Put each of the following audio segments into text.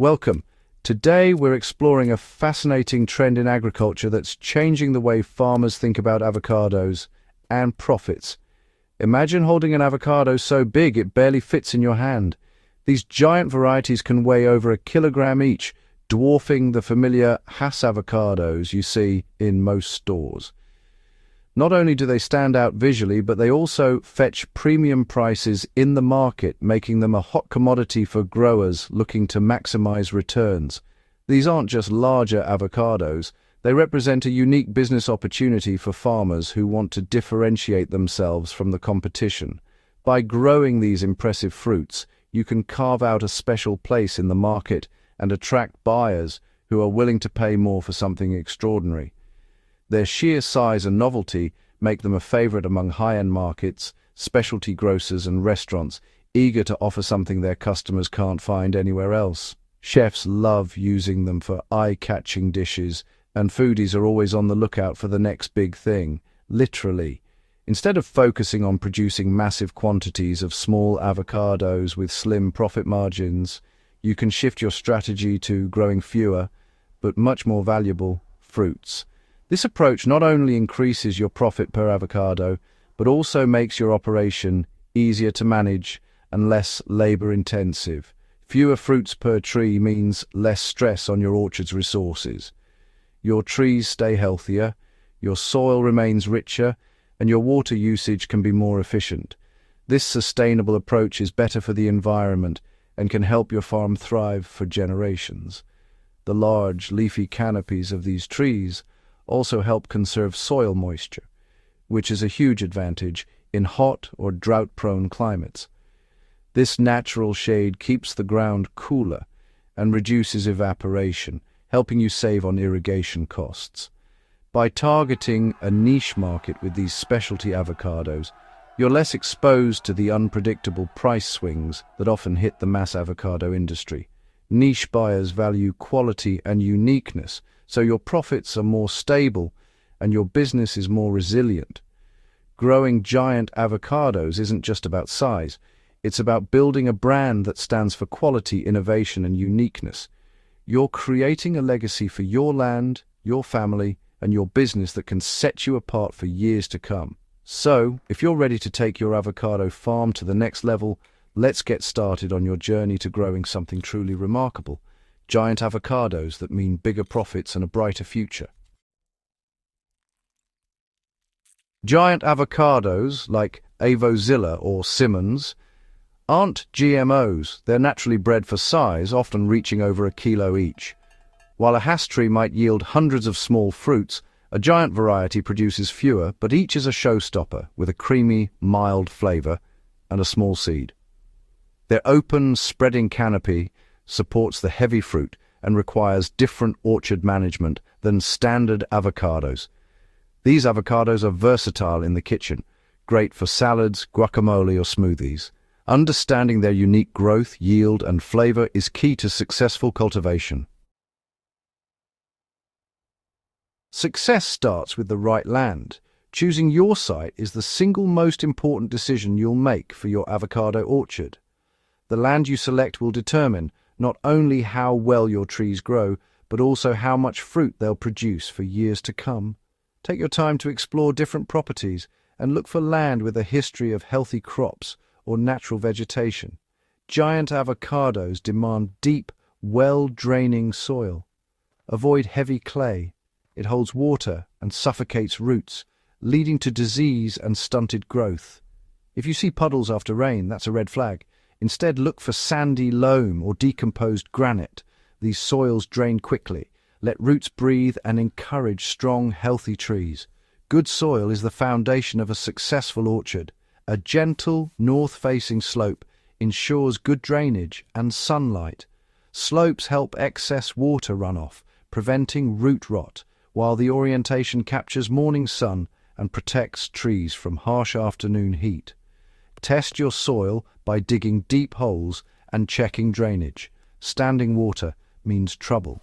Welcome. Today we're exploring a fascinating trend in agriculture that's changing the way farmers think about avocados and profits. Imagine holding an avocado so big it barely fits in your hand. These giant varieties can weigh over 1 kilogram each, dwarfing the familiar Hass avocados you see in most stores. Not only do they stand out visually, but they also fetch premium prices in the market, making them a hot commodity for growers looking to maximize returns. These aren't just larger avocados, they represent a unique business opportunity for farmers who want to differentiate themselves from the competition. By growing these impressive fruits, you can carve out a special place in the market and attract buyers who are willing to pay more for something extraordinary. Their sheer size and novelty make them a favorite among high-end markets, specialty grocers and restaurants, eager to offer something their customers can't find anywhere else. Chefs love using them for eye-catching dishes, and foodies are always on the lookout for the next big thing, literally. Instead of focusing on producing massive quantities of small avocados with slim profit margins, you can shift your strategy to growing fewer, but much more valuable, fruits. This approach not only increases your profit per avocado, but also makes your operation easier to manage and less labor-intensive. Fewer fruits per tree means less stress on your orchard's resources. Your trees stay healthier, your soil remains richer, and your water usage can be more efficient. This sustainable approach is better for the environment and can help your farm thrive for generations. The large, leafy canopies of these trees also help conserve soil moisture, which is a huge advantage in hot or drought-prone climates. This natural shade keeps the ground cooler and reduces evaporation, helping you save on irrigation costs. By targeting a niche market with these specialty avocados, you're less exposed to the unpredictable price swings that often hit the mass avocado industry. Niche buyers value quality and uniqueness, so your profits are more stable and your business is more resilient. Growing giant avocados isn't just about size, it's about building a brand that stands for quality, innovation, and uniqueness. You're creating a legacy for your land, your family, and your business that can set you apart for years to come. So, if you're ready to take your avocado farm to the next level, let's get started on your journey to growing something truly remarkable. Giant avocados that mean bigger profits and a brighter future. Giant avocados, like Avozilla or Simmons, aren't GMOs. They're naturally bred for size, often reaching over 1 kilo each. While a Hass tree might yield hundreds of small fruits, a giant variety produces fewer, but each is a showstopper with a creamy, mild flavor and a small seed. Their open, spreading canopy supports the heavy fruit and requires different orchard management than standard avocados. These avocados are versatile in the kitchen, great for salads, guacamole, or smoothies. Understanding their unique growth, yield, and flavor is key to successful cultivation. Success starts with the right land. Choosing your site is the single most important decision you'll make for your avocado orchard. The land you select will determine not only how well your trees grow, but also how much fruit they'll produce for years to come. Take your time to explore different properties and look for land with a history of healthy crops or natural vegetation. Giant avocados demand deep, well-draining soil. Avoid heavy clay. It holds water and suffocates roots, leading to disease and stunted growth. If you see puddles after rain, that's a red flag. Instead, look for sandy loam or decomposed granite. These soils drain quickly. Let roots breathe and encourage strong, healthy trees. Good soil is the foundation of a successful orchard. A gentle, north-facing slope ensures good drainage and sunlight. Slopes help excess water runoff, preventing root rot, while the orientation captures morning sun and protects trees from harsh afternoon heat. Test your soil by digging deep holes and checking drainage. Standing water means trouble.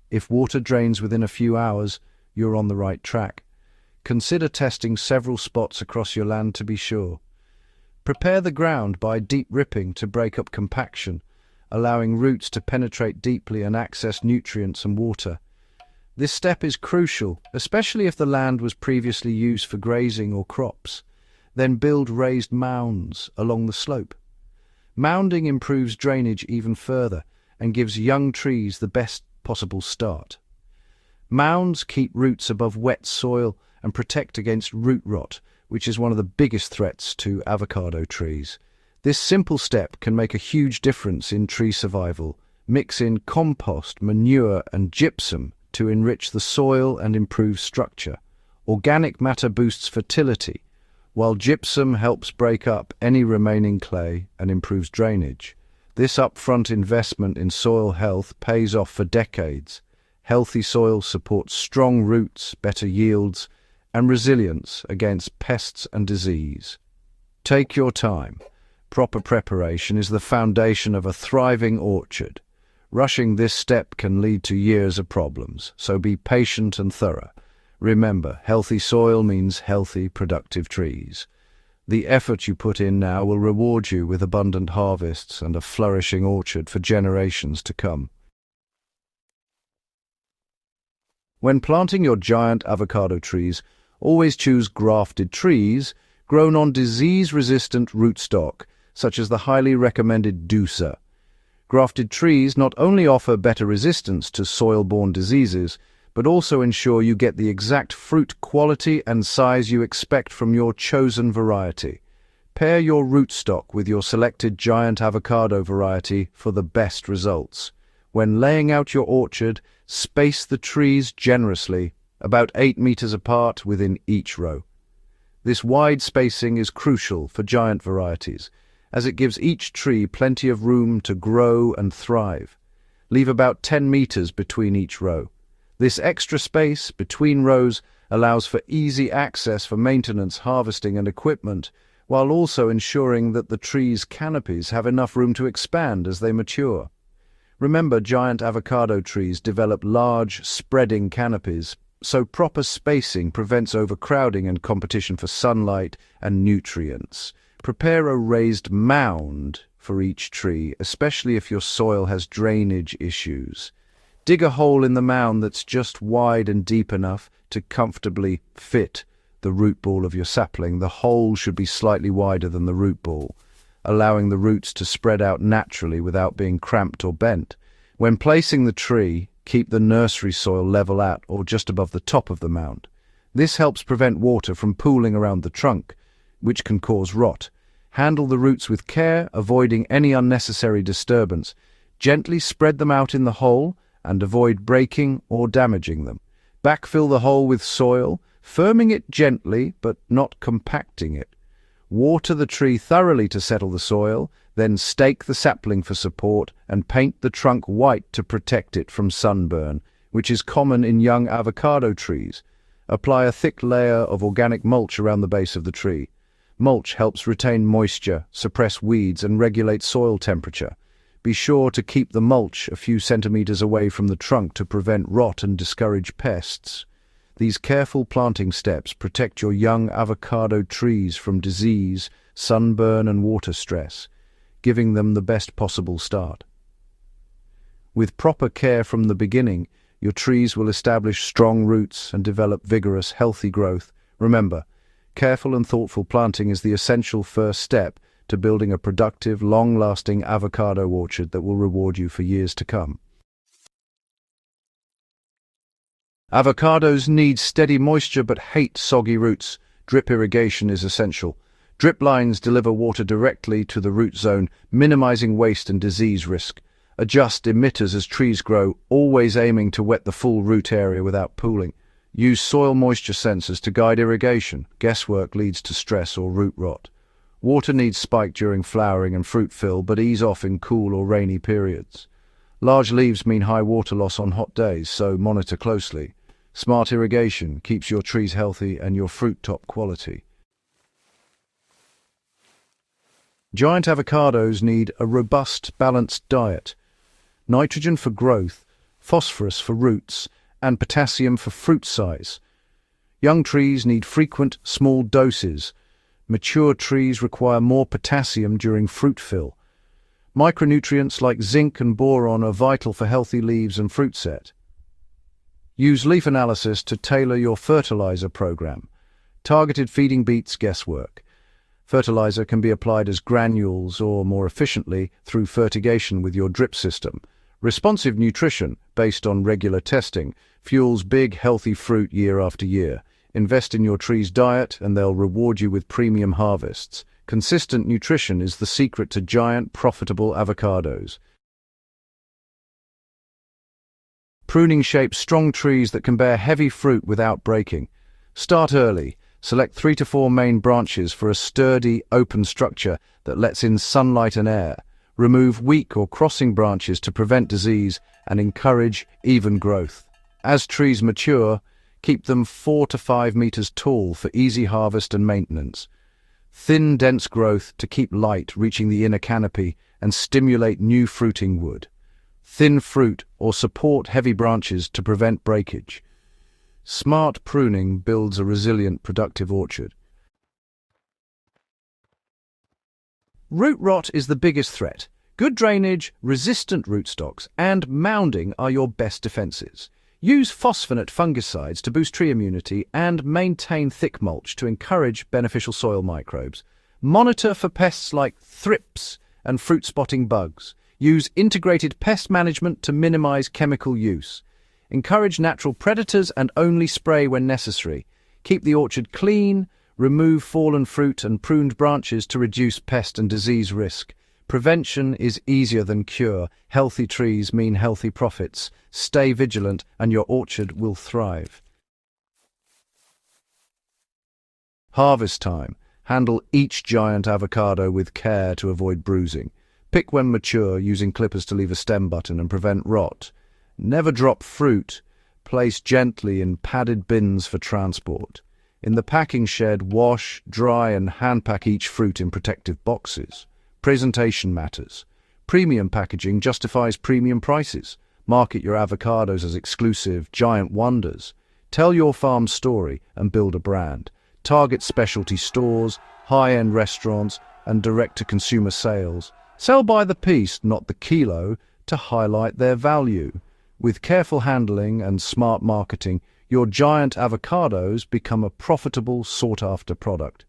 If water drains within a few hours, you're on the right track. Consider testing several spots across your land to be sure. Prepare the ground by deep ripping to break up compaction allowing roots to penetrate deeply and access nutrients and water. This step is crucial, especially if the land was previously used for grazing or crops. Then build raised mounds along the slope. Mounding improves drainage even further and gives young trees the best possible start. Mounds keep roots above wet soil and protect against root rot, which is one of the biggest threats to avocado trees. This simple step can make a huge difference in tree survival. Mix in compost, manure, and gypsum to enrich the soil and improve structure. Organic matter boosts fertility, while gypsum helps break up any remaining clay and improves drainage. This upfront investment in soil health pays off for decades. Healthy soil supports strong roots, better yields, and resilience against pests and disease. Take your time. Proper preparation is the foundation of a thriving orchard. Rushing this step can lead to years of problems, so be patient and thorough. Remember, healthy soil means healthy, productive trees. The effort you put in now will reward you with abundant harvests and a flourishing orchard for generations to come. When planting your giant avocado trees, always choose grafted trees grown on disease-resistant rootstock, such as the highly recommended Dusa. Grafted trees not only offer better resistance to soil-borne diseases, but also ensure you get the exact fruit quality and size you expect from your chosen variety. Pair your rootstock with your selected giant avocado variety for the best results. When laying out your orchard, space the trees generously, about 8 meters apart within each row. This wide spacing is crucial for giant varieties, as it gives each tree plenty of room to grow and thrive. Leave about 10 meters between each row. This extra space between rows allows for easy access for maintenance, harvesting, and equipment, while also ensuring that the trees' canopies have enough room to expand as they mature. Remember, giant avocado trees develop large, spreading canopies, so proper spacing prevents overcrowding and competition for sunlight and nutrients. Prepare a raised mound for each tree, especially if your soil has drainage issues. Dig a hole in the mound that's just wide and deep enough to comfortably fit the root ball of your sapling. The hole should be slightly wider than the root ball, allowing the roots to spread out naturally without being cramped or bent. When placing the tree, keep the nursery soil level at or just above the top of the mound. This helps prevent water from pooling around the trunk, which can cause rot. Handle the roots with care, avoiding any unnecessary disturbance. Gently spread them out in the hole and avoid breaking or damaging them. Backfill the hole with soil, firming it gently but not compacting it. Water the tree thoroughly to settle the soil, then stake the sapling for support and paint the trunk white to protect it from sunburn, which is common in young avocado trees. Apply a thick layer of organic mulch around the base of the tree. Mulch helps retain moisture, suppress weeds, and regulate soil temperature. Be sure to keep the mulch a few centimeters away from the trunk to prevent rot and discourage pests. These careful planting steps protect your young avocado trees from disease, sunburn, and water stress, giving them the best possible start. With proper care from the beginning, your trees will establish strong roots and develop vigorous, healthy growth. Remember, careful and thoughtful planting is the essential first step to building a productive, long-lasting avocado orchard that will reward you for years to come. Avocados need steady moisture but hate soggy roots. Drip irrigation is essential. Drip lines deliver water directly to the root zone, minimizing waste and disease risk. Adjust emitters as trees grow, always aiming to wet the full root area without pooling. Use soil moisture sensors to guide irrigation. Guesswork leads to stress or root rot. Water needs spike during flowering and fruit fill, but ease off in cool or rainy periods. Large leaves mean high water loss on hot days, so monitor closely. Smart irrigation keeps your trees healthy and your fruit top quality. Giant avocados need a robust, balanced diet. Nitrogen for growth, phosphorus for roots, and potassium for fruit size. Young trees need frequent, small doses. Mature trees require more potassium during fruit fill. Micronutrients like zinc and boron are vital for healthy leaves and fruit set. Use leaf analysis to tailor your fertilizer program. Targeted feeding beats guesswork. Fertilizer can be applied as granules or, more efficiently, through fertigation with your drip system. Responsive nutrition, based on regular testing, fuels big, healthy fruit year after year. Invest in your tree's diet and they'll reward you with premium harvests. Consistent nutrition is the secret to giant, profitable avocados. Pruning shapes strong trees that can bear heavy fruit without breaking. Start early. Select 3 to 4 main branches for a sturdy, open structure that lets in sunlight and air. Remove weak or crossing branches to prevent disease and encourage even growth. As trees mature, keep them 4 to 5 meters tall for easy harvest and maintenance. Thin, dense growth to keep light reaching the inner canopy and stimulate new fruiting wood. Thin fruit or support heavy branches to prevent breakage. Smart pruning builds a resilient, productive orchard. Root rot is the biggest threat. Good drainage, resistant rootstocks, and mounding are your best defenses. Use phosphonate fungicides to boost tree immunity and maintain thick mulch to encourage beneficial soil microbes. Monitor for pests like thrips and fruit-spotting bugs. Use integrated pest management to minimize chemical use. Encourage natural predators and only spray when necessary. Keep the orchard clean, remove fallen fruit and pruned branches to reduce pest and disease risk. Prevention is easier than cure. Healthy trees mean healthy profits. Stay vigilant and your orchard will thrive. Harvest time. Handle each giant avocado with care to avoid bruising. Pick when mature, using clippers to leave a stem button and prevent rot. Never drop fruit. Place gently in padded bins for transport. In the packing shed, wash, dry and hand-pack each fruit in protective boxes. Presentation matters. Premium packaging justifies premium prices. Market your avocados as exclusive, giant wonders. Tell your farm's story and build a brand. Target specialty stores, high-end restaurants, and direct-to-consumer sales. Sell by the piece, not the kilo, to highlight their value. With careful handling and smart marketing, your giant avocados become a profitable, sought-after product.